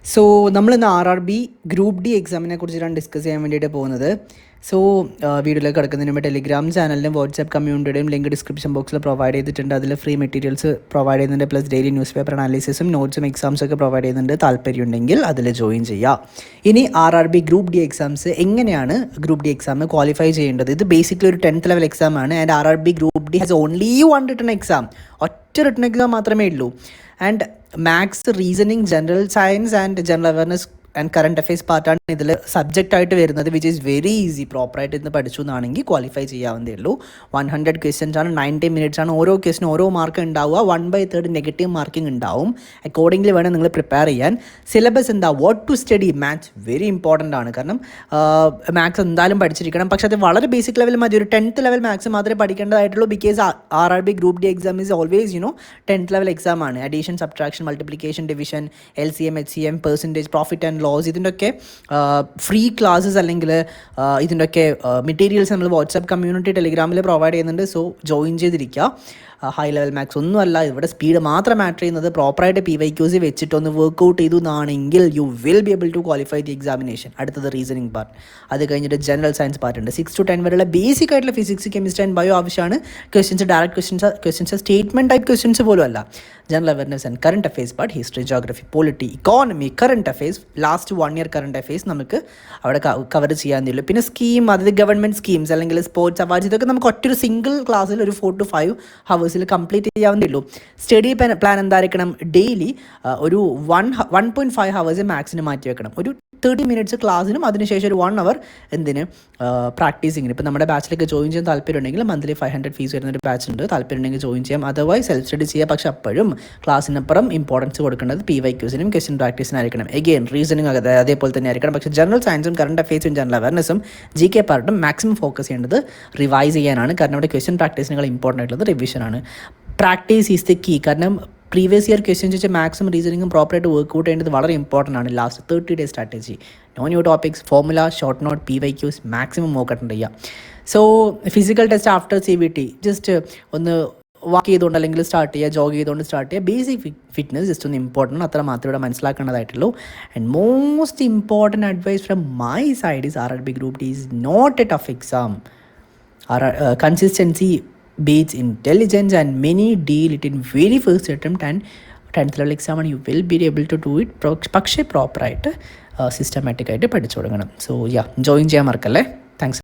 So നമ്മളിന്ന് RRB group D എക്സാമിനെ കുറിച്ചിട്ടാണ് discuss ചെയ്യാൻ വേണ്ടിയിട്ട് പോകുന്നത്. സോ വീഡിയോയിലേക്ക് കിടക്കുന്നതിന് മുമ്പ് ടെലിഗ്രാം ചാനലിലും വാട്സാപ്പ് കമ്മ്യൂണിറ്റിയുടെയും ലിങ്ക് ഡിസ്ക്രിപ്ഷൻ ബോക്സിൽ പ്രൊവൈഡ് ചെയ്തിട്ടുണ്ട്. അതിൽ ഫ്രീ മെറ്റീരിയൽസ് പ്രൊവൈഡ് ചെയ്യുന്നുണ്ട്. പ്ലസ് ഡെയിലി ന്യൂസ് പേപ്പർ അനാലിസിസും നോട്ട്സും എക്സാംസൊക്കെ പ്രൊവൈഡ് ചെയ്യുന്നുണ്ട്. താല്പര്യമുണ്ടെങ്കിൽ അതിൽ ജോയിൻ ചെയ്യുക. ഇനി RRB ഗ്രൂപ്പ് ഡി എക്സാംസ് എങ്ങനെയാണ് ഗ്രൂപ്പ് ഡി എക്സാം ക്വാളിഫൈ ചെയ്യേണ്ടത്? ഇത് ബേസിക്കലി ഒരു 10th ലെവൽ എക്സാം ആണ്. And RRB group D has only one written exam. ഒറ്റ റിട്ടൺ എക്സാം മാത്രമേ ഉള്ളൂ. And maths, reasoning, general science and general awareness and current affairs പാർട്ടാണ് ഇതിൽ സബ്ജക്റ്റ് ആയിട്ട് വരുന്നത്, വിച്ച് ഈസ് വെരി ഈസി. പ്രോപ്പറായിട്ട് ഇന്ന് പഠിച്ചു എന്നാണെങ്കിൽ ക്വാളിഫൈ ചെയ്യാവുന്നതേ ഉള്ളൂ. 100 ക്വസ്റ്റ്യൻസ് ആണ്, 90 മിനിറ്റ്സ് ആണ്. ഓരോ ക്വസ്റ്റിനും ഓരോ മാർക്ക് ഉണ്ടാവുക. 1/3 നെഗറ്റീവ് മാർക്കിംഗ് ഉണ്ടാവും. അക്കോർഡിംഗ്ലി വേണം നിങ്ങൾ പ്രിപ്പയർ ചെയ്യാൻ. സിലബസ് എന്താ? What to study? Maths very important ആണ്. കാരണം മാത്സ് എന്തായാലും പഠിച്ചിരിക്കണം. പക്ഷേ അത് വളരെ ബേസിക് ലെവൽ മതി. ഒരു 10th ലെവൽ മാത്സ് മാത്രമേ പഠിക്കേണ്ടതായിട്ടുള്ളൂ. Because RRB group D exam is always 10th level exam ആണ്. Addition, subtraction, multiplication, division, LCM, HCM, percentage, profit and loss, ഇതിൻ്റെയൊക്കെ ഫ്രീ ക്ലാസ്സസ് അല്ലെങ്കിൽ ഇതിൻ്റെയൊക്കെ മെറ്റീരിയൽസ് നമ്മൾ വാട്സാപ്പ് കമ്മ്യൂണിറ്റി ടെലിഗ്രാമിൽ പ്രൊവൈഡ് ചെയ്യുന്നുണ്ട്. സോ ജോയിൻ ചെയ്തിരിക്കുക. ഹൈ ലെവൽ മാത്സ് ഒന്നുമല്ല, ഇവിടെ സ്പീഡ് മാത്രം മാറ്റർ ചെയ്യുന്നത്. പ്രോപ്പറായിട്ട് PYQs വെച്ചിട്ടൊന്ന് വർക്ക്ഔട്ട് ചെയ്തു എന്നാണെങ്കിൽ you will be able to qualify the examination. അടുത്തത് റീസണിങ് പാർട്ട്. അത് കഴിഞ്ഞിട്ട് ജനറൽ സയൻസ് പാർട്ട് ഉണ്ട്. 6 to 10 വരെയുള്ള ബേസിക് ആയിട്ടുള്ള ഫിസിക്സ്, കെമിസ്ട്രി ആൻഡ് ബയോ ആവശ്യമാണ്. Questions direct questions statement type questions പോലും അല്ല. General awareness and current affairs part, history, geography, polity, economy, current affairs, last 1 year current affairs നമുക്ക് അവിടെ cover ചെയ്യാവുന്നേ. പിന്നെ scheme, അതായത് ഗവൺമെൻറ് സ്കീംസ് അല്ലെങ്കിൽ sports awards, ഇതൊക്കെ നമുക്ക് ഒറ്റൊരു സിംഗിൾ ക്ലാസ്സിൽ ഒരു 4 to 5 hours കംപ്ലീറ്റ് ചെയ്യാവുന്നേ ഉള്ളൂ. സ്റ്റഡി പ്ലാൻ എന്തായിരിക്കണം? ഡെയിലി ഒരു 1.5 hours മാത്സിന് മാറ്റി വെക്കണം. ഒരു 30 minutes ക്ലാസ്സിനും അതിനുശേഷം ഒരു 1 hour എന്തിന് പ്രാക്ടീസിങ്ങിന്. ഇപ്പോൾ നമ്മുടെ ബാച്ചിലേക്ക് ജോയിൻ ചെയ്യാൻ താല്പര്യമുണ്ടെങ്കിൽ മന്ത്ലി 500 ഫീസ് വരുന്നൊരു ബാച്ച് ഉണ്ട്. താല്പര്യമുണ്ടെങ്കിൽ ജോയിൻ ചെയ്യാം. അതർവൈസ് സെൽഫ് സ്റ്റഡി ചെയ്യുക. പക്ഷേ അപ്പോഴും ക്ലാസ്സിനപ്പുറം ഇമ്പോർട്ടൻസ് കൊടുക്കേണ്ടത് PYQസിനും ക്വസ്റ്റ്യൻ പ്രാക്ടീസിനായിരിക്കണം. എഗെയിൻ റീസണിങ് അതേപോലെ തന്നെ ആയിരിക്കണം. പക്ഷേ ജനറൽ സയൻസും കറണ്ട് അഫയേഴ്സും ജനറൽ അവയർനെസ്സും GK പാർട്ടും മാക്സിമം ഫോക്കസ് ചെയ്യേണ്ടത് റിവൈസ് ചെയ്യാനാണ്. കാരണം ഇവിടെ ക്വസ്റ്റ്യൻ പ്രാക്ടീസിനേക്കാൾ ഇമ്പോർട്ടൻ്റ് ആയിട്ടുള്ളത് റിവിഷനാണ്. Practice is the key. കാരണം പ്രീവിയസ് ഇയർ ക്വസ്റ്റ്യൻസ് വെച്ച് മാത്സും റീസണിങ്ങും പ്രോപ്പറായിട്ട് വർക്ക്ഔട്ട് ചെയ്യേണ്ടത് വളരെ ഇമ്പോർട്ടൻ്റ് ആണ്. Last 30 days strategy, new topics, formula, short note, PYQs maximum നോക്കട്ടുണ്ട് ചെയ്യുക. So physical test after CBT just ഒന്ന് വാക്ക് ചെയ്തുകൊണ്ട് അല്ലെങ്കിൽ സ്റ്റാർട്ട് ചെയ്യുക, ജോഗ് ചെയ്തുകൊണ്ട് സ്റ്റാർട്ട് ചെയ്യുക. ബേസിക് ഫിറ്റ്നസ് ജസ്റ്റ് ഒന്ന് ഇമ്പോർട്ടൻ്റ്, അത്ര മാത്രമേ ഇവിടെ മനസ്സിലാക്കേണ്ടതായിട്ടുള്ളൂ. And most important advice from my side is RRB group D is not a tough exam. Consistency beats intelligence and many deal it in very first attempt and 10th level exam and you will be able to do it. പക്ഷേ പ്രോപ്പറായിട്ട് സിസ്റ്റമാറ്റിക്കായിട്ട് പഠിച്ചു തുടങ്ങണം. So join ചെയ്യാൻ മറക്കല്ലേ.